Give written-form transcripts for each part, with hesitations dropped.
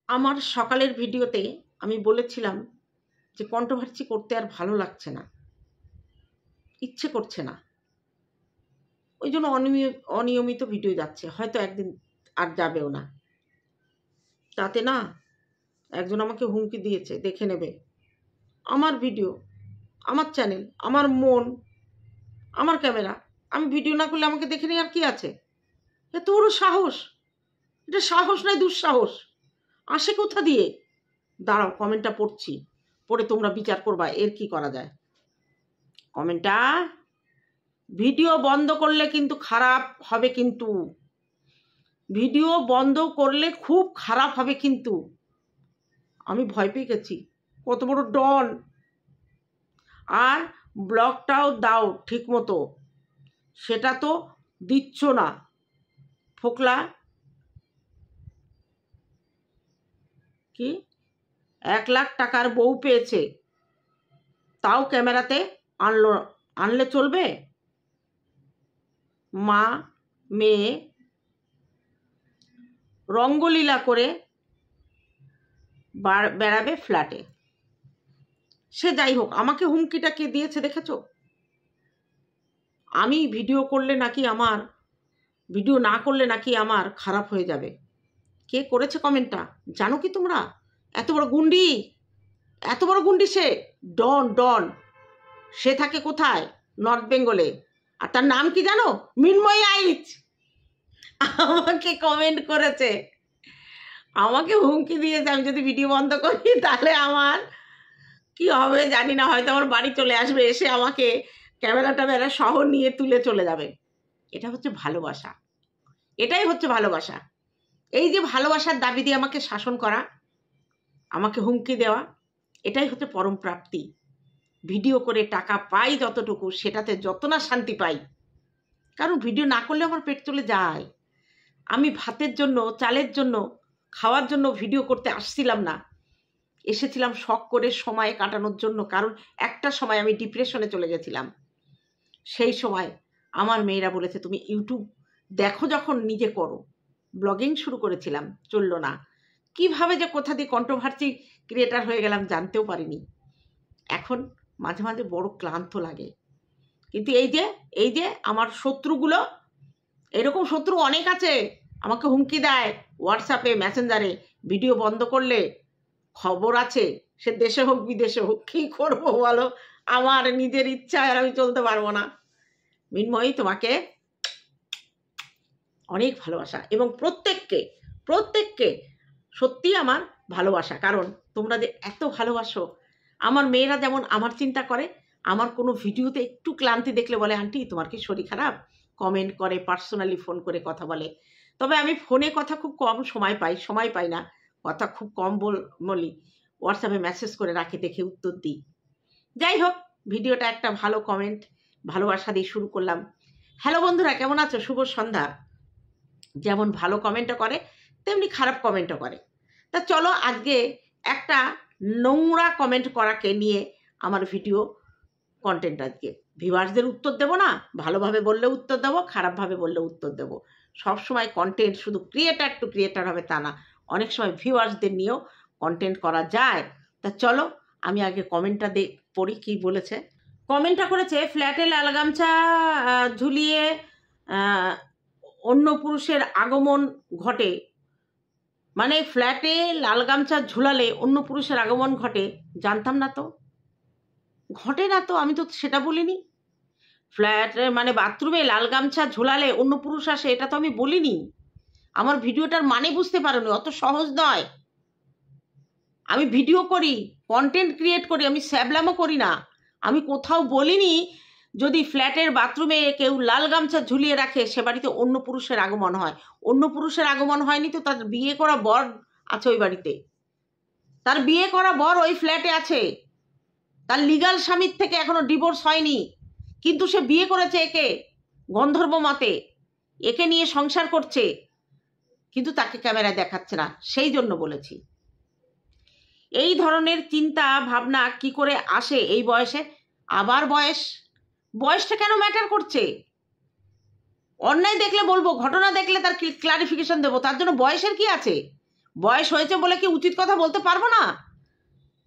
আমার সকালের ভিডিওতে আমি বলেছিলাম যে কন্ট্রোভার্সি করতে আর ভালো লাগছে না, ইচ্ছে করছে না, ওই জন্য অনিয়মিত ভিডিও যাচ্ছে, হয়তো একদিন আর যাবেও না। তাতে না একজন আমাকে হুমকি দিয়েছে, দেখে নেবে আমার ভিডিও, আমার চ্যানেল, আমার মন, আমার ক্যামেরা, আমি ভিডিও না করলে আমাকে দেখে নেই আর কি আছে? এত বড় সাহস! এটা সাহস নয়, দুঃসাহস। আসে কোথা দিয়ে? দাঁড়াও, কমেন্টটা পড়ছি, পড়ে তোমরা বিচার করবা এর কি করা যায়। কমেন্টটা, ভিডিও বন্ধ করলে কিন্তু খারাপ হবে, কিন্তু ভিডিও বন্ধ করলে খুব খারাপ হবে কিন্তু। আমি ভয় পেয়ে গেছি, কত বড় ডন! আর ব্লগটাও দাও ঠিক মতো, সেটা তো দিচ্ছ না। ফোকলা কি 1 লাখ টাকার বউ পেয়েছে, তাও ক্যামেরাতে আনলে চলবে? মা মেয়ে রঙ্গলীলা করে বেড়াবে ফ্ল্যাটে। সে যাই হোক, আমাকে হুমকিটা কে দিয়েছে দেখেছো? আমি ভিডিও করলে নাকি আমার, ভিডিও না করলে নাকি আমার খারাপ হয়ে যাবে। কে করেছে কমেন্টটা জানো কি তোমরা? এত বড় গুন্ডি, এত বড় গুন্ডি সে, ডন ডন। সে থাকে কোথায়? নর্থ বেঙ্গলে। আর তার নাম কি জানো? মিনময় আইচ। আমাকে কমেন্ট করেছে, আমাকে হুমকি দিয়েছে আমি যদি ভিডিও বন্ধ করি তাহলে আমার কি হবে জানি না, হয়তো আমার বাড়ি চলে আসবে, এসে আমাকে ক্যামেরা সহ নিয়ে তুলে চলে যাবে। এটা হচ্ছে ভালোবাসা, এটাই হচ্ছে ভালোবাসা। এই যে ভালোবাসার দাবি দিয়ে আমাকে শাসন করা, আমাকে হুমকি দেওয়া, এটাই হচ্ছে পরম প্রাপ্তি। ভিডিও করে টাকা পাই যতটুকু, সেটাতে যত না শান্তি পাই। কারণ ভিডিও না করলে আমার পেট চলে যায়। আমি ভাতের জন্য, চালের জন্য, খাওয়ার জন্য ভিডিও করতে আসছিলাম না, এসেছিলাম শখ করে সময় কাটানোর জন্য। কারণ একটা সময় আমি ডিপ্রেশনে চলে গেছিলাম। সেই সময় আমার মেয়েরা বলেছে তুমি ইউটিউব দেখো, যখন নিজে করো। ব্লগিং শুরু করেছিলাম, চললো না। কিভাবে যে কোথা দিয়ে কন্ট্রোভার্সি ক্রিয়েটার হয়ে গেলাম জানতেও পারিনি। এখন মাঝে মাঝে বড় ক্লান্ত লাগে। কিন্তু এই যে আমার শত্রুগুলো, এরকম শত্রু অনেক আছে, আমাকে হুমকি দেয় হোয়াটসঅ্যাপে, মেসেঞ্জারে, ভিডিও বন্ধ করলে খবর আছে, সে দেশে হোক বিদেশে হোক। কী করবো বলো, আমার নিজের ইচ্ছায় আর আমি চলতে পারবো না। মিনময়ী, তোমাকে অনেক ভালোবাসা, এবং প্রত্যেককে সত্যি আমার ভালোবাসা। কারণ তোমরা যে এত ভালোবাসো, আমার মেয়েরা যেমন আমার চিন্তা করে, আমার কোনো ভিডিওতে একটু ক্লান্তি দেখলে বলে আন্টি তোমার কি শরীর খারাপ, কমেন্ট করে, পার্সোনালি ফোন করে কথা বলে। তবে আমি ফোনে কথা খুব কম সময় পাই না, কথা খুব কম বলি। হোয়াটসঅ্যাপে মেসেজ করে রাখি, দেখে উত্তর দিই। যাই হোক, ভিডিওটা একটা ভালো কমেন্ট, ভালোবাসা দিয়ে শুরু করলাম। হ্যালো বন্ধুরা, কেমন আছো? শুভ সন্ধ্যা। যেমন ভালো কমেন্টও করে, তেমনি খারাপ কমেন্টও করে। তা চলো আজকে একটা নোংরা কমেন্ট করাকে নিয়ে আমার ভিডিও কন্টেন্ট। আজকে ভিউয়ার্সদের উত্তর দেবো না, ভালোভাবে বললে উত্তর দেবো, খারাপভাবে বললে উত্তর দেবো। সবসময় কন্টেন্ট শুধু ক্রিয়েটার টু ক্রিয়েটার হবে তা না, অনেক সময় ভিউয়ার্সদের নিয়েও কন্টেন্ট করা যায়। তা চলো আমি আগে কমেন্টটা পড়ি কি বলেছে। কমেন্টটা করেছে, ফ্ল্যাটে লাল গামছা ঝুলিয়ে অন্য পুরুষের আগমন ঘটে। মানে ফ্ল্যাটে লাল গামছা ঝুলালে অন্য পুরুষের আগমন ঘটে? জানতাম না তো, ঘটে না তো, আমি তো সেটা বলিনি। ফ্ল্যাটে মানে বাথরুমে লাল গামছা ঝোলালে অন্য পুরুষ আসে, এটা তো আমি বলিনি। আমার ভিডিওটার মানে বুঝতে পারোনি, অত সহজ নয়। আমি ভিডিও করি, কন্টেন্ট ক্রিয়েট করি, আমি স্যাবলামও করি না। আমি কোথাও বলিনি যদি ফ্ল্যাটের বাথরুমে কেউ লাল গামছা ঝুলিয়ে রাখে সে বাড়িতে অন্য পুরুষের আগমন হয়। অন্য পুরুষের আগমন হয়নি তো, তার বিয়ে করা বর আছে ওই বাড়িতে, তার বিয়ে করা বর ওই ফ্ল্যাটে আছে, তার লিগাল স্বামীর থেকে এখনো ডিভোর্স হয়নি, কিন্তু সে বিয়ে করেছে একে গন্ধর্ব মতে, একে নিয়ে সংসার করছে, কিন্তু তাকে ক্যামেরায় দেখাচ্ছে না। সেই জন্য বলেছি, এই ধরনের চিন্তা ভাবনা কি করে আসে এই বয়সে? আবার বয়সটা কেন ম্যাটার করছে? অন্যায় দেখলে বলবো, ঘটনা দেখলে তার ক্লারিফিকেশন দেবো, তার জন্য বয়সের কি আছে? বয়স হয়েছে বলে কি উচিত কথা বলতে পারবো না?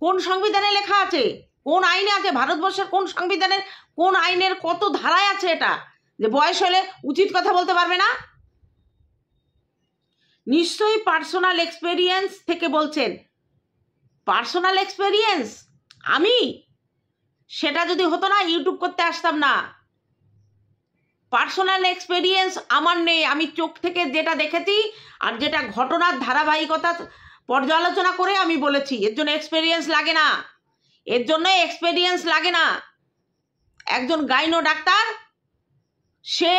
কোন সংবিধানে লেখা আছে, কোন আইনে আছে, ভারতবর্ষের কোন সংবিধানের কোন আইনের কত ধারায় আছে এটা যে বয়স হলে উচিত কথা বলতে পারবে না? নিশ্চয়ই পার্সোনাল এক্সপেরিয়েন্স থেকে বলছেন। পার্সোনাল এক্সপেরিয়েন্স আমি, সেটা যদি হতো না ইউটিউব করতে আসতাম না। পার্সোনাল এক্সপেরিয়েন্স আমার নেই। আমি চোখ থেকে যেটা দেখেছি আর যেটা ঘটনার ধারাবাহিকতা পর্যালোচনা করে আমি বলেছি। এর জন্য এক্সপেরিয়েন্স লাগে না, এর জন্য এক্সপেরিয়েন্স লাগে না। একজন গাইনো ডাক্তার, সে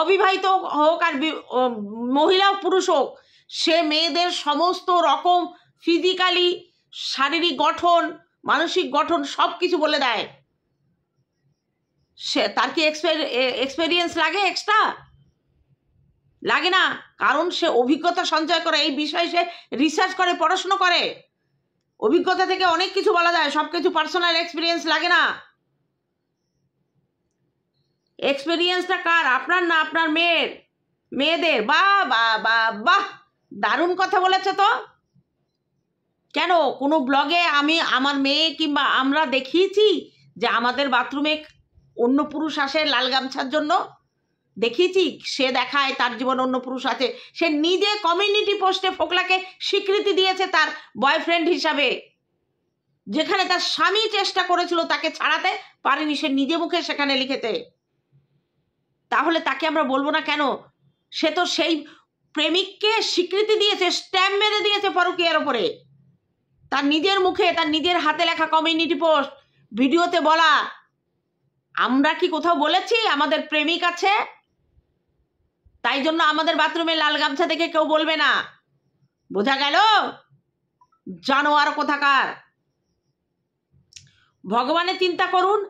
অবিবাহিত হোক আর মহিলা পুরুষ হোক, সে মেয়েদের সমস্ত রকম ফিজিক্যালি শারীরিক গঠন, মানসিক গঠন সব কিছু বলে দেয়। সে তার কি এক্সপেরিয়েন্স লাগে? এক্সট্রা লাগে না, কারণ সে অভিজ্ঞতা সঞ্চয় করে, এই বিষয়ে সে রিসার্চ করে, পড়াশুনো করে। অভিজ্ঞতা থেকে অনেক কিছু বলা যায়, সব কিছু পার্সোনাল এক্সপিরিয়েন্স লাগে না। এক্সপিরিয়েন্সটা কার? আপনার না আপনার মেয়েদের? বাহ বাহ বাহ বাহ, দারুণ কথা বলেছে তো। কেন কোনো ব্লগে আমি আমার মেয়ে কিংবা আমরা দেখিয়েছি যে আমাদের বাথরুমে অন্য পুরুষ আসে লাল গামছার জন্য? দেখিয়েছি? সে দেখায় তার জীবনে অন্য পুরুষ আছে। সে নিজে কমিউনিটি পোস্টে ফোকলাকে স্বীকৃতি দিয়েছে তার বয়ফ্রেন্ড হিসাবে, যেখানে তার স্বামী চেষ্টা করেছিল তাকে ছাড়াতে পারেনি, সে নিজে মুখে সেখানে লিখেছে। তাহলে তাকে আমরা বলবো না কেন? সে তো সেই প্রেমিককে স্বীকৃতি দিয়েছে, স্ট্যাম্প মেরে দিয়েছে পরকীয়ার ওপরে। তার নিজের মুখে, তার নিজের হাতে লেখা কমিউনিটি পোস্ট, ভিডিওতে বলা। আমরা কি কোথাও বলেছি আমাদের প্রেমিক আছে তাই জন্য আমাদের বাথরুমে লাল গামছা দেখে কেউ বলবে না? বোঝা গেল? জানোয়ার কোথাকার। ভগবানের চিন্তা করুন।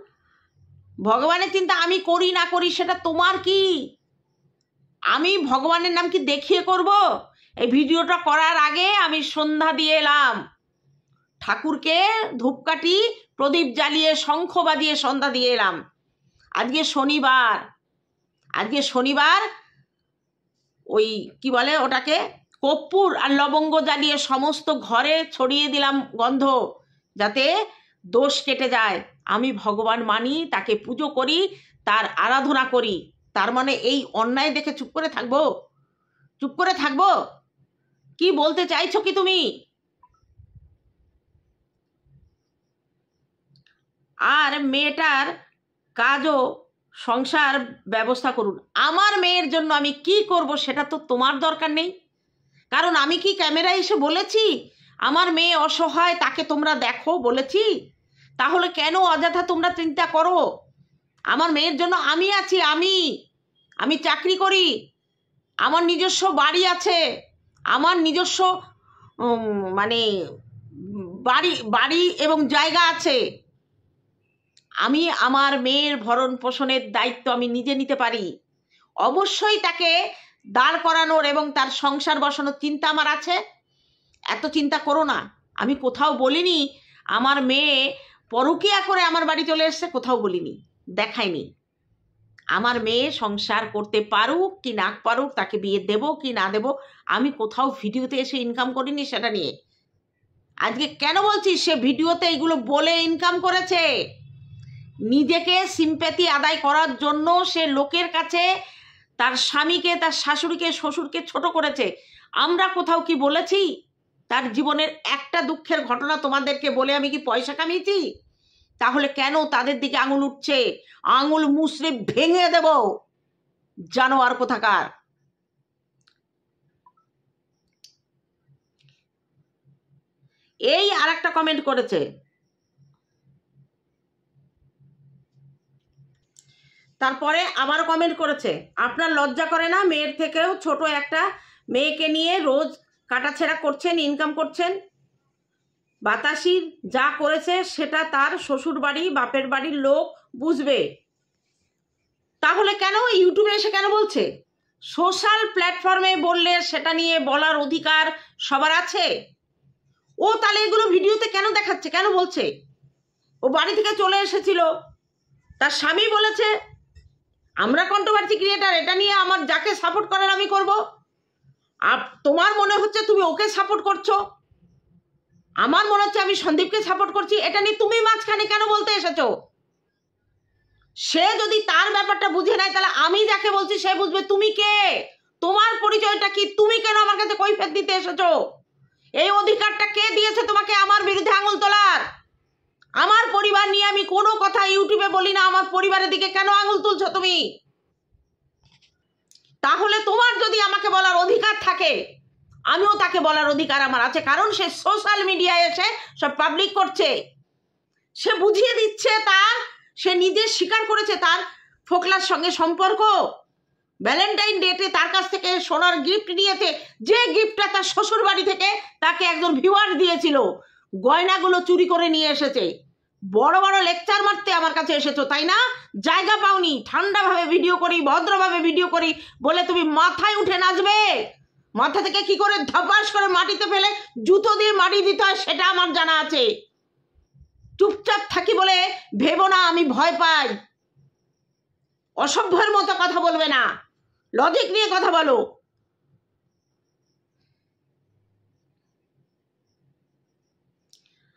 ভগবানের চিন্তা আমি করি না করি সেটা তোমার কি? আমি ভগবানের নাম কি দেখিয়ে করব? এই ভিডিওটা করার আগে আমি সন্ধ্যা দিয়ে এলাম, ঠাকুরকে ধূপকাঠি প্রদীপ জ্বালিয়ে শঙ্খ বাজিয়ে সন্ধ্যা দিয়ে এলাম। আজকে শনিবার, আজকে শনিবার ওই কি বলে ওটাকে, কর্পূর আর লবঙ্গ জ্বালিয়ে সমস্ত ঘরে ছড়িয়ে দিলাম গন্ধ, যাতে দোষ কেটে যায়। আমি ভগবান মানি, তাকে পুজো করি, তার আরাধনা করি। তার মানে এই অন্যায় দেখে চুপ করে থাকবো? চুপ করে থাকবো? কি বলতে চাইছো কি তুমি? আর মেয়েটার কাজও সংসার ব্যবস্থা করুন। আমার মেয়ের জন্য আমি কি করব সেটা তো তোমার দরকার নেই, কারণ আমি কি ক্যামেরায় এসে বলেছি আমার মেয়ে অসহায় তাকে তোমরা দেখো বলেছি? তাহলে কেন অযথা তোমরা চিন্তা করো? আমার মেয়ের জন্য আমি আছি। আমি চাকরি করি, আমার নিজস্ব বাড়ি আছে, আমার নিজস্ব মানে বাড়ি এবং জায়গা আছে। আমি আমার মেয়ের ভরণ পোষণের দায়িত্ব আমি নিজে নিতে পারি। অবশ্যই তাকে দাঁড় করানোর এবং তার সংসার বসানোর চিন্তা আমার আছে। এত চিন্তা করো না। আমি কোথাও বলিনি আমার মেয়ে পরকীয়া করে আমার বাড়ি চলে এসছে, কোথাও বলিনি, দেখাইনি। আমার মেয়ে সংসার করতে পারুক কি না পারুক, তাকে বিয়ে দেব কি না দেব, আমি কোথাও ভিডিওতে এসে ইনকাম করিনি সেটা নিয়ে। আজকে কেন বলছি? সে ভিডিওতে এগুলো বলে ইনকাম করেছে, নিজেকে সিম্প্যাথি আদায় করার জন্য। সে লোকের কাছে তার স্বামীকে, তার শাশুড়িকে, শ্বশুরকে ছোট করেছে। আমরা কোথাও কি বলেছি তার জীবনের একটা দুঃখের ঘটনা তোমাদেরকে বলে আমি কি পয়সা কামিয়েছি? তাহলে কেন তাদের দিকে আঙুল উঠছে? আঙুল মুসড়ে ভেঙে দেব, জানোয়ার কোথাকার। এই আর একটা কমেন্ট করেছে, তারপরে আবার কমেন্ট করেছে, আপনার লজ্জা করে না? মেয়ের থেকেও ছোট একটা মেয়েকে নিয়ে রোজ কাটাছেড়া করছেন, ইনকাম করছেন। বাতাসির যা করেছে সেটা তার শ্বশুর বাড়ি বাপের বাড়ির লোক বুঝবে। তাহলে কেন ইউটিউবে এসে কেন বলছে? সোশ্যাল প্ল্যাটফর্মে বললে সেটা নিয়ে বলার অধিকার সবার আছে। ও তাহলে এগুলো ভিডিওতে কেন দেখাচ্ছে, কেন বলছে? ও বাড়ি থেকে চলে এসেছিল, তার স্বামী বলেছে আমরা কন্ট্রোভার্সি ক্রিয়েটার, এটা নিয়ে আমার যাকে সাপোর্ট করার আমি করব। তোমার মনে হচ্ছে তুমি ওকে সাপোর্ট করছো, আমার মনে হচ্ছে আমি সন্দীপকে সাপোর্ট করছি। এটা নিয়ে তুমি মাঝখানে কেন বলতে এসেছো? সে যদি তার ব্যাপারটা বুঝে নেয় তাহলে আমি যাকে বলছি সে বুঝবে তুমি কে, তোমার পরিচয়টা কি, তুমি কেন আমার কাছে কৈফিয়ত দিতে এসেছো? এই অধিকারটা কে দিয়েছে তোমাকে আমার বিরুদ্ধে আঙুল তোলার? আমার পরিবার নিয়ে আমি কোনো কথা ইউটিউবে বলি না, আমার পরিবারের দিকে কেন আঙুল তুলছো তুমি? তাহলে তোমার যদি আমাকে বলার অধিকার থাকে, আমিও তাকে বলার অধিকার আমার আছে, কারণ সে সোশ্যাল মিডিয়ায় এসে সব পাবলিক করছে, সে বুঝিয়ে দিচ্ছে তার, সে নিজে স্বীকার করেছে তার ফোকলার সঙ্গে সম্পর্ক। ভ্যালেন্টাইন ডেতে তার কাছ থেকে সোনার গিফট নিয়েছে, যে গিফটটা তার শ্বশুর বাড়ি থেকে তাকে একজন ভিউয়ার দিয়েছিল, গয়নাগুলো চুরি করে নিয়ে এসেছে। বড় বড় লেকচার মারতে আমার কাছে এসেছো তাই না? জায়গা পাওনি, ঠান্ডাভাবে ভিডিও করি, ভদ্রভাবে ভিডিও করি বলে তুমি মাথায় উঠে নাচবে। মাথা থেকে কি করে ধপাস করে মাটিতে ফেলে জুতো দিয়ে মাটি দিতে হয় সেটা আমার জানা আছে। চুপচাপ থাকি বলে ভেবো না আমি ভয় পাই। অসভ্যের মতো কথা বলবে না, লজিক নিয়ে কথা বলো।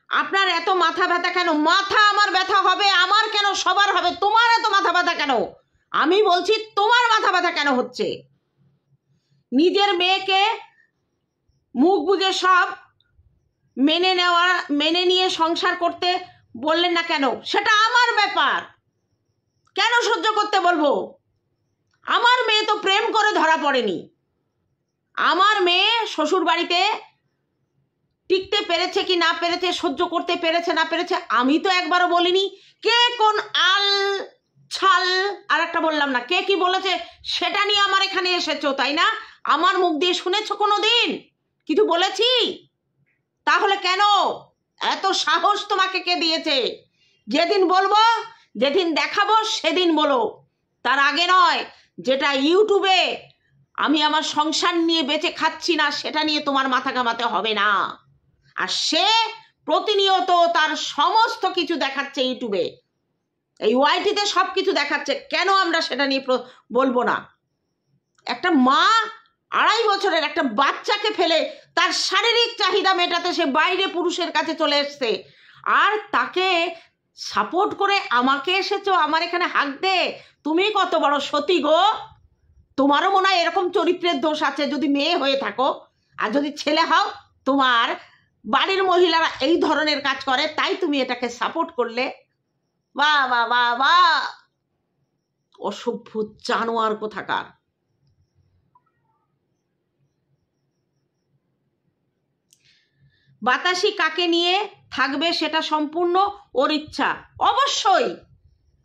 আপনার এত মাথা ব্যথা কেন? মাথা আমার ব্যথা হবে, আমার কেন, সবার হবে, তোমার এত মাথা ব্যথা কেন? আমি বলছি তোমার মাথা ব্যথা কেন হচ্ছে? নিজের মেয়েকে মুখ বুঝে সব মেনে নিয়ে সংসার করতে বললেন না কেন? সেটা আমার ব্যাপার, কেন সহ্য করতে বলবো? আমার মেয়ে তো প্রেম করে ধরা পড়েনি, আমার মেয়ে শ্বশুর বাড়িতে টিকতে পেরেছে কি না পেরেছে, সহ্য করতে পেরেছে না পেরেছে আমি তো একবারও বলিনি। কে কোন আল ছাল আর একটা বললাম না, কে কি বলেছে সেটা নিয়ে আমার এখানে এসেছো তাই না? আমার মুখ দিয়ে শুনেছো কোনো দিন কিছু বলেছি? তাহলে কেন এত সাহস তোমাকে কে দিয়েছে? যেদিন বলবো, যেদিন দেখাবো সেদিন বলো, তার আগে নয়। যেটা ইউটিউবে আমি আমার সংসার নিয়ে বেঁচে খাচ্ছি না সেটা নিয়ে তোমার মাথা ঘামাতে হবে না। আর সে প্রতিনিয়ত তার সমস্ত কিছু দেখাচ্ছে ইউটিউবে, এই ওয়াইটিতে সব কিছু দেখাচ্ছে, কেন আমরা সেটা নিয়ে বলবো না? একটা মা 2.5 বছরের একটা বাচ্চাকে ফেলে তার শারীরিক চাহিদা মেটাতে সে বাইরে পুরুষের কাছে চলে এসছে, আর তাকে সাপোর্ট করে আমাকে এসেছো আমার এখানে হাঁক দে। তুমি কত বড় সতী গো? তোমারও মনে হয় এরকম চরিত্রের দোষ আছে যদি মেয়ে হয়ে থাকো, আর যদি ছেলে হও তোমার বাড়ির মহিলারা এই ধরনের কাজ করে তাই তুমি এটাকে সাপোর্ট করলে। বাহ বাহ বাহ বাহ, অসভ্য জানোয়ার কোথাকার। বাতাসি কাকে নিয়ে থাকবে সেটা সম্পূর্ণ ওর ইচ্ছা, অবশ্যই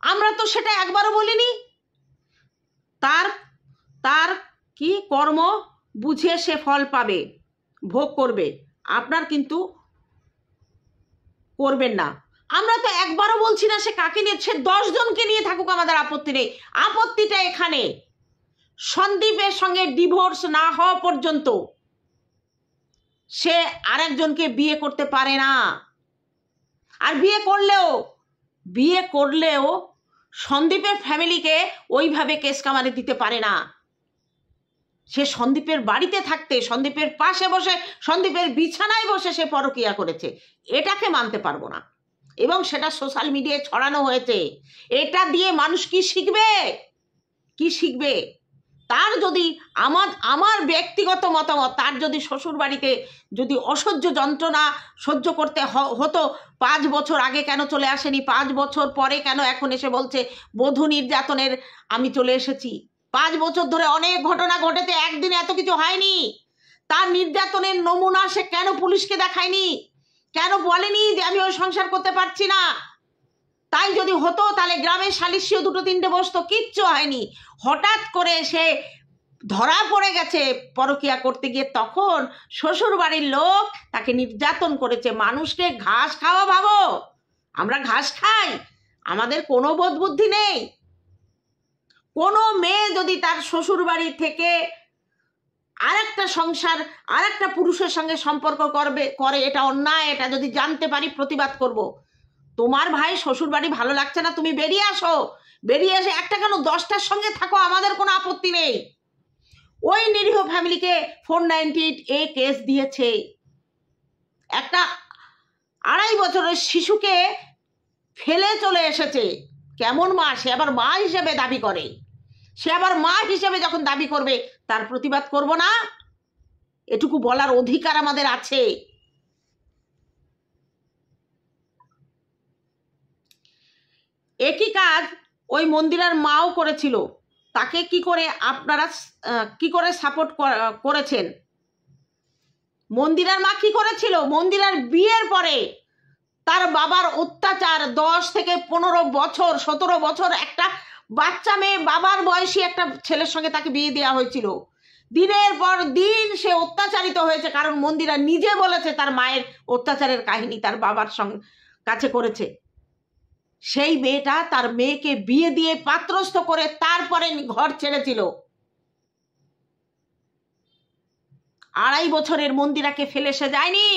আমরা তো সেটা একবারও বলিনি। তার তার কি কর্ম বুঝে সে ফল পাবে, ভোগ করবে, আপনার কিন্তু করবেন না। আমরা তো একবারও বলছি না সে কাকে নিয়ে, সে 10 জনকে নিয়ে থাকুক আমাদের আপত্তি নেই। আপত্তিটা এখানে সন্দীপের সঙ্গে ডিভোর্স না হওয়া পর্যন্ত সে আরেকজনকে বিয়ে করতে পারে না। আর বিয়ে করলেও সন্দীপের ফ্যামিলিকে ওইভাবে কেস কামারে দিতে পারে না। সে সন্দীপের বাড়িতে থাকতে, সন্দীপের পাশে বসে, সন্দীপের বিছানায় বসে সে পরকীয়া করেছে, এটাকে মানতে পারবো না। এবং সেটা সোশ্যাল মিডিয়ায় ছড়ানো হয়েছে, এটা দিয়ে মানুষ কি শিখবে? কি শিখবে? তার যদি আমার ব্যক্তিগত মতামত, তার যদি শ্বশুর বাড়িতে যদি অসহ্য যন্ত্রণা সহ্য করতে হতো 5 বছর আগে কেন চলে আসেনি? 5 বছর পরে কেন এখন এসে বলছে বধূ নির্যাতনের আমি চলে এসেছি? 5 বছর ধরে অনেক ঘটনা ঘটেছে, একদিনে এত কিছু হয়নি। তার নির্যাতনের নমুনা সে কেন পুলিশকে দেখায়নি? কেন বলেনি যে আমি ওই সংসার করতে পারছি না? তাই যদি হতো তাহলে গ্রামের সালিশিও 2-3টে বসতো, কিচ্ছু হয়নি। হঠাৎ করে সে ধরা পড়ে গেছে পরকীয়া করতে গিয়ে, তখন শ্বশুর বাড়ির লোক তাকে নির্যাতন করেছে। মানুষকে ঘাস খাওয়া ভাবো, আমরা ঘাস খাই, আমাদের কোনো বোধ বুদ্ধি নেই? কোনো মেয়ে যদি তার শ্বশুর বাড়ি থেকে আরেকটা সংসার আরেকটা পুরুষের সঙ্গে সম্পর্ক করে এটা অন্যায়, এটা যদি জানতে পারি প্রতিবাদ করব। তোমার ভাই শ্বশুর বাড়ি ভালো লাগছে না, তুমি বেরিয়ে আসো, বেরিয়ে এসে একটা কেন 10টার সঙ্গে থাকো, আমাদের কোনো আপত্তি নেই। ওই নিরীহ ফ্যামিলিকে 498A কেস দিয়েছে। একটা 2.5 বছরের শিশুকে ফেলে চলে এসেছে। কেমন মা? সে আবার মা হিসেবে দাবি করে। সে আবার মা হিসেবে যখন দাবি করবে, তার প্রতিবাদ করব না? এটুকু বলার অধিকার আমাদের আছে। একই কাজ ওই মন্দিরার মাও করেছিল। তাকে কি করে আপনারা কি করে সাপোর্ট করেছেন? মন্দিরার মা কি করেছিল? মন্দিরার বিয়ের পরে তার বাবার অত্যাচার, 10 থেকে 15 বছর 17 বছর একটা বাচ্চা মেয়ে, বাবার বয়সী একটা ছেলের সঙ্গে তাকে বিয়ে দেওয়া হয়েছিল। দিনের পর দিন সে অত্যাচারিত হয়েছে, কারণ মন্দিরা নিজে বলেছে তার মায়ের অত্যাচারের কাহিনী তার বাবার সঙ্গে কাছে করেছে। সেই মেয়েটা তার মেয়েকে বিয়ে দিয়ে পাত্রস্থ করে তারপরে ঘর ছেড়েছিল। 2.5 বছরের মন্দিরাকে ফেলে সে যায়নি।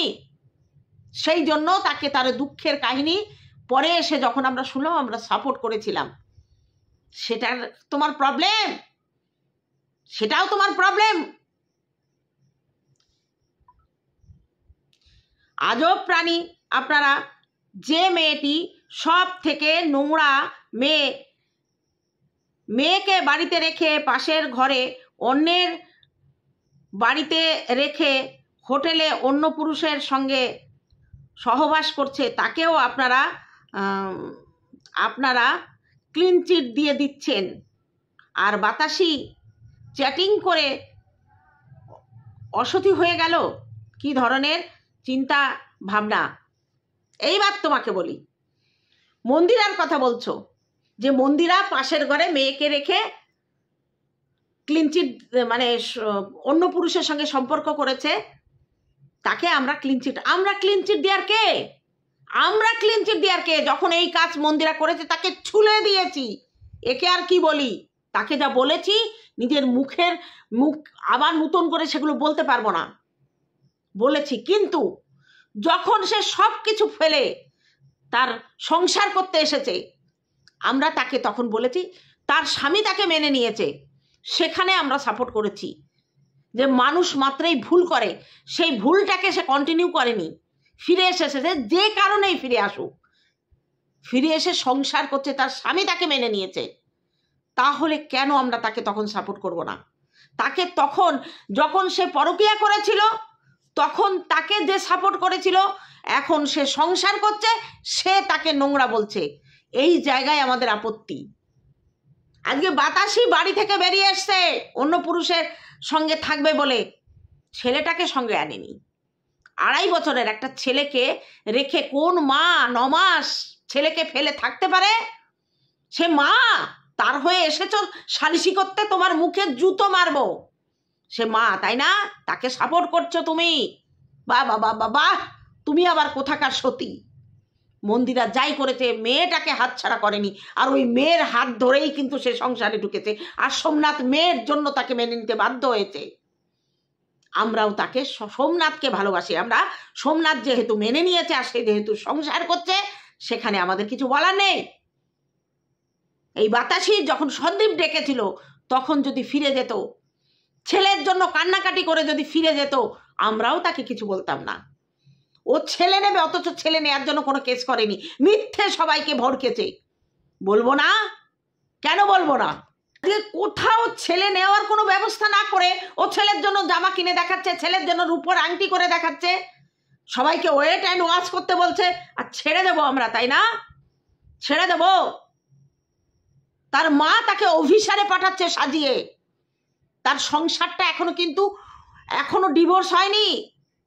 সেই জন্য তাকে, তার দুঃখের কাহিনী পরে এসে যখন আমরা শুনলাম, আমরা সাপোর্ট করেছিলাম। সেটার তোমার প্রবলেম, সেটাও তোমার প্রবলেম। আজব প্রাণী আপনারা। যে মেয়েটি সব থেকে নোংরা মেয়েকে বাড়িতে রেখে, পাশের ঘরে অন্যের বাড়িতে রেখে হোটেলে অন্য পুরুষের সঙ্গে সহবাস করছে, তাকেও আপনারা ক্লিন চিট দিয়ে দিচ্ছেন। আর বাতাসি চ্যাটিং করে অসতী হয়ে গেল। কি ধরনের চিন্তা ভাবনা! এইবার তোমাকে বলি, মন্দিরার কথা বলছো যে মন্দিরা পাশের ঘরে মেয়েকে রেখে ক্লিন চিট, মানে অন্য পুরুষের সঙ্গে সম্পর্ক করেছে, তাকে আমরা ক্লিন চিট দেওয়ার কে? আমরা ক্লিন চিট দেওয়ার কে? যখন এই কাজ মন্দিরা করেছে তাকে ছুলে দিয়েছি। একে আর কি বলি? তাকে যা বলেছি, নিজের মুখ আবার নতুন করে সেগুলো বলতে পারবো না, বলেছি। কিন্তু যখন সে সব কিছু ফেলে তার সংসার করতে এসেছে, আমরা তাকে তখন বলেছি, তার স্বামী তাকে মেনে নিয়েছে, সেখানে আমরা সাপোর্ট করেছি। যে মানুষ মাত্রই ভুল করে, সেই ভুলটাকে সে কন্টিনিউ করেনি, ফিরে এসেছে। যে কারণেই ফিরে আসুক, ফিরে এসে সংসার করছে, তার স্বামী তাকে মেনে নিয়েছে, তাহলে কেন আমরা তাকে তখন সাপোর্ট করব না? তাকে তখন যখন সে পরকীয়া করেছিল তখন তাকে যে সাপোর্ট করেছিল, এখন সে সংসার করছে, সে তাকে নোংরা বলছে। এই জায়গায় আমাদের আপত্তি। আজকে বাতাসি বাড়ি থেকে বেরিয়ে এসছে অন্য পুরুষের সঙ্গে থাকবে বলে, ছেলেটাকে সঙ্গে আনেনি। 2.5 বছরের একটা ছেলেকে রেখে কোন মা 9 মাস ছেলেকে ফেলে থাকতে পারে? সে মা, তার হয়ে এসেছো সালিশি করতে, তোমার মুখে জুতো মারবো। সে মা, তাই না? তাকে সাপোর্ট করছো তুমি। বাহ বাবা বাবা, তুমি আবার কোথাকার সতী? মন্দিরা যাই করেছে, মেয়েটাকে হাতছাড়া করেনি, আর ওই মেয়ের হাত ধরেই কিন্তু সে সংসারে ঢুকেছে। আর সোমনাথ মেয়ের জন্য তাকে মেনে নিতে বাধ্য হয়েছে। আমরাও তাকে, সোমনাথকে ভালোবাসি আমরা। সোমনাথ যেহেতু মেনে নিয়েছে আর সে যেহেতু সংসার করছে, সেখানে আমাদের কিছু বলার নেই। এই বাতাসি যখন সন্দীপ ডেকেছিল, তখন যদি ফিরে যেত, ছেলের জন্য কান্নাকাটি করে যদি ফিরে যেত, আমরাও তাকে কিছু বলতাম না। ও ছেলে নেবে, অথচ ছেলে নেওয়ার জন্য কোনো কেস করেনি, মিথ্যে সবাইকে ভড়কেছে। বলবো না? কেন বলবো না? কোথাও ছেলে নেওয়ার কোনো ব্যবস্থা না করে ও ছেলের জন্য জামা কিনে দেখাচ্ছে, ছেলের জন্য রূপোর আংটি করে দেখাচ্ছে, সবাইকে ওয়েট অ্যান্ড ওয়াচ করতে বলছে। আর ছেড়ে দেবো আমরা, তাই না? ছেড়ে দেবো? তার মা তাকে অভিসারে পাঠাচ্ছে সাজিয়ে। তার সংসারটা এখনো ডিভোর্স হয়নি।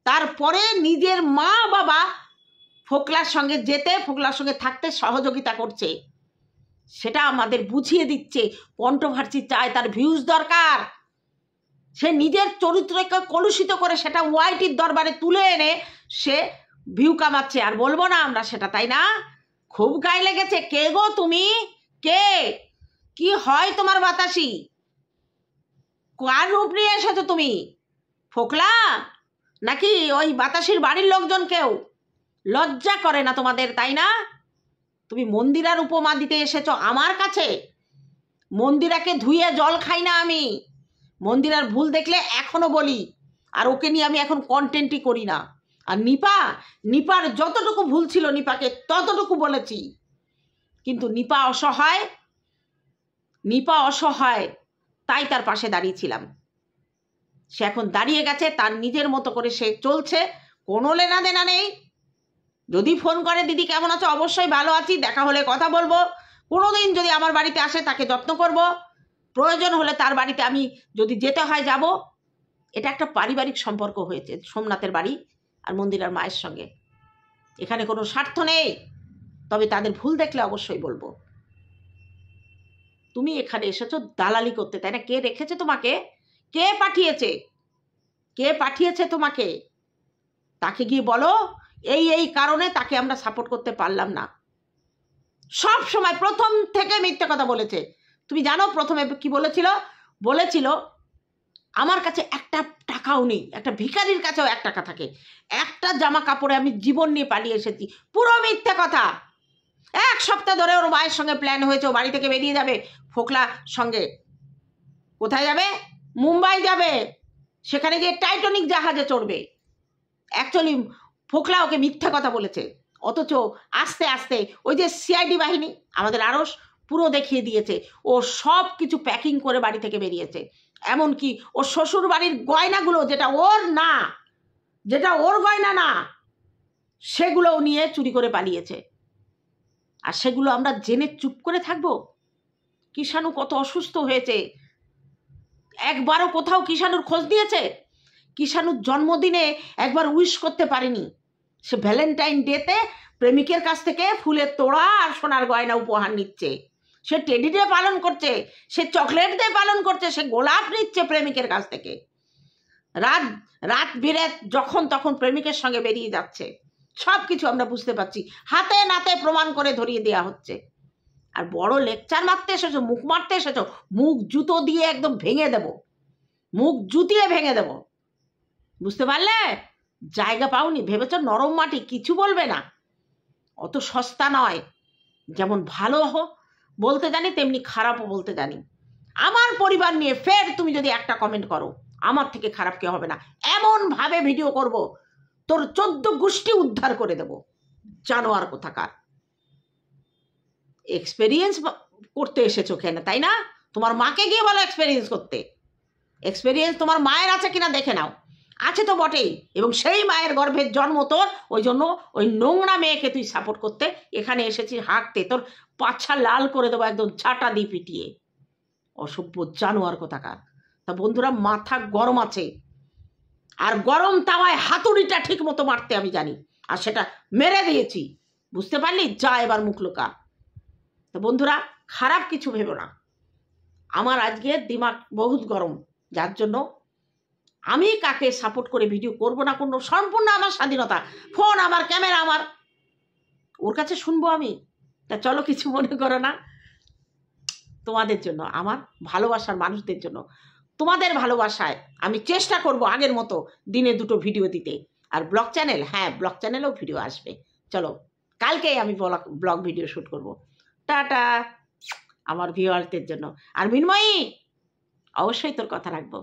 তারপরে নিজের মা বাবা ফোকলার সঙ্গে যেতে, ফোকলার সঙ্গে থাকতে সহযোগিতা করছে। সেটা আমাদের বুঝিয়ে দিচ্ছে। কন্ট্রোভার্সি চায়, তার ভিউজ দরকার। সে নিজের চরিত্রকে কলুষিত করে সেটা ওয়াইটির দরবারে তুলে এনে সে ভিউ কামাচ্ছে। আর বলবো না আমরা সেটা, তাই না? খুব গায়ে লেগেছে। কে গো তুমি? কে? কি হয় তোমার বাতাসি? কার রূপ নিয়ে এসেছো তুমি? ফোকলা নাকি ওই বাতাসির বাড়ির লোকজন? কেউ লজ্জা করে না তোমাদের, তাই না? তুমি মন্দিরার উপমা দিতে এসেছো আমার কাছে। মন্দিরাকে ধুয়ে জল খাই না আমি। মন্দিরার ভুল দেখলে এখনো বলি, আর ওকে নিয়ে আমি এখন কন্টেন্টই করি না। আর নিপার যতটুকু ভুল ছিল নিপাকে ততটুকু বলেছি, কিন্তু নিপা অসহায় তাই তার পাশে দাঁড়িয়েছিলাম। সে এখন দাঁড়িয়ে গেছে, তার নিজের মতো করে সে চলছে, কোনো লেনা দেনা নেই। যদি ফোন করে দিদি কেমন আছো, অবশ্যই ভালো আছি, দেখা হলে কথা বলবো। কোনোদিন যদি আমার বাড়িতে আসে তাকে যত্ন করব, প্রয়োজন হলে তার বাড়িতে আমি যদি যেতে হয় যাব। এটা একটা পারিবারিক সম্পর্ক হয়েছে সোমনাথের বাড়ি আর মন্দিরার মায়ের সঙ্গে, এখানে কোনো স্বার্থ নেই। তবে তাদের ভুল দেখলে অবশ্যই বলবো। তুমি এখানে এসেছো দালালি করতে, তাই না? কে রেখেছে তোমাকে? কে পাঠিয়েছে তোমাকে? তাকে গিয়ে বলো এই কারণে তাকে আমরা সাপোর্ট করতে পারলাম না। সব সময় প্রথম থেকে মিথ্যে কথা বলেছে। তুমি জানো প্রথমে কি বলেছিল আমার কাছে একটা টাকাও নেই, একটা ভিখারির কাছেও 1 টাকা থাকে, একটা জামা কাপড়ে আমি জীবন নিয়ে পালিয়ে এসেছি। পুরো মিথ্যে কথা। 1 সপ্তাহ ধরে ওর মায়ের সঙ্গে প্ল্যান হয়েছে, ও বাড়ি থেকে বেরিয়ে যাবে ফোকলা সঙ্গে। কোথায় যাবে? মুম্বাই যাবে, সেখানে গিয়ে টাইটানিক জাহাজে চড়বে। অ্যাকচুয়ালি ফোকলা ওকে মিথ্যা কথা বলেছে, অথচ আস্তে আস্তে ওই যে সিআইডি বাহিনী আমাদের আরস পুরো দেখিয়ে দিয়েছে। ও সব কিছু প্যাকিং করে বাড়ি থেকে বেরিয়েছে। এমনকি ওর শ্বশুর বাড়ির গয়নাগুলো, যেটা ওর গয়না না, সেগুলোও নিয়ে চুরি করে পালিয়েছে। আর সেগুলো আমরা জেনে চুপ করে থাকবো? কিষাণু কত অসুস্থ হয়েছে, একবারও কোথাও কিষাণুর খোঁজ দিয়েছে? কিষাণুর জন্মদিনে একবার উইশ করতে পারেনি। সে ভ্যালেন্টাইন ডেতে প্রেমিকের কাছ থেকে ফুলের তোড়া আর সোনার গয়না উপহার নিচ্ছে, সে টেডি ডে পালন করছে, সে চকলেট ডে পালন করছে, সে গোলাপ নিচ্ছে প্রেমিকের কাছ থেকে। রাত বিরেত যখন তখন প্রেমিকের সঙ্গে বেরিয়ে যাচ্ছে। সব কিছু আমরা বুঝতে পারছি, হাতে নাতে প্রমাণ করে ধরিয়ে দেওয়া হচ্ছে। আর বড় লেকচার মারতে এসেছো, মুখ মারতে এসেছো, মুখ জুতো দিয়ে একদম ভেঙে দেব, মুখ জুতিয়ে ভেঙে দেব। বুঝতে পারলে? জায়গা পাওনি, ভেবেছ নরম মাটি কিছু বলবে না। অত সস্তা নয়। যেমন ভালো বলতে জানি তেমনি খারাপও বলতে জানি। আমার পরিবার নিয়ে ফের তুমি যদি একটা কমেন্ট করো, আমার থেকে খারাপ কেউ হবে না। এমন ভাবে ভিডিও করব তোর 14 গোষ্ঠী উদ্ধার করে দেব। জানোয়ার কোথাকার। এক্সপেরিয়েন্স করতে এসেছো কেন, তাই না? তোমার মাকে গিয়ে বলো এক্সপেরিয়েন্স করতে। এক্সপেরিয়েন্স তোমার মায়ের আছে কিনা দেখে নাও। আছে তো বটেই, এবং সেই মায়ের গর্ভের জন্ম তোর। ওই জন্য ওই নোংরা মেয়েকে তুই সাপোর্ট করতে এখানে এসেছিস হাঁকতে। তোর পাছা লাল করে দেবো একদম ঝাঁটা দিয়ে পিটিয়ে। অসভ্য জানোয়ার কোথাকার। তা বন্ধুরা, মাথা গরম আছে, আর গরম তাওয়ায় হাতুড়িটা ঠিক মতো মারতে আমি জানি, আর সেটা মেরে দিয়েছি। বুঝতে পারলি? যা এবার মুখ লোকা। তো বন্ধুরা, খারাপ কিছু ভেবো না। আমার আজকে দিমাগ বহুত গরম, যার জন্য আমি কাকে সাপোর্ট করে ভিডিও করব না করব সম্পূর্ণ আমার স্বাধীনতা। ফোন আমার, ক্যামেরা আমার, ওর কাছে শুনবো আমি। তা চলো, কিছু মনে করো না। তোমাদের জন্য, আমার ভালোবাসার মানুষদের জন্য, তোমাদের ভালোবাসায় আমি চেষ্টা করব আগের মতো দিনে 2টো ভিডিও দিতে। আর ব্লগ চ্যানেল, হ্যাঁ ব্লগ চ্যানেলেও ভিডিও আসবে। চলো, কালকেই আমি ব্লগ ভিডিও শ্যুট করব। টাটা আমার ভিউয়ারদের জন্য। আর মিনময়ী, অবশ্যই তোর কথা রাখবো।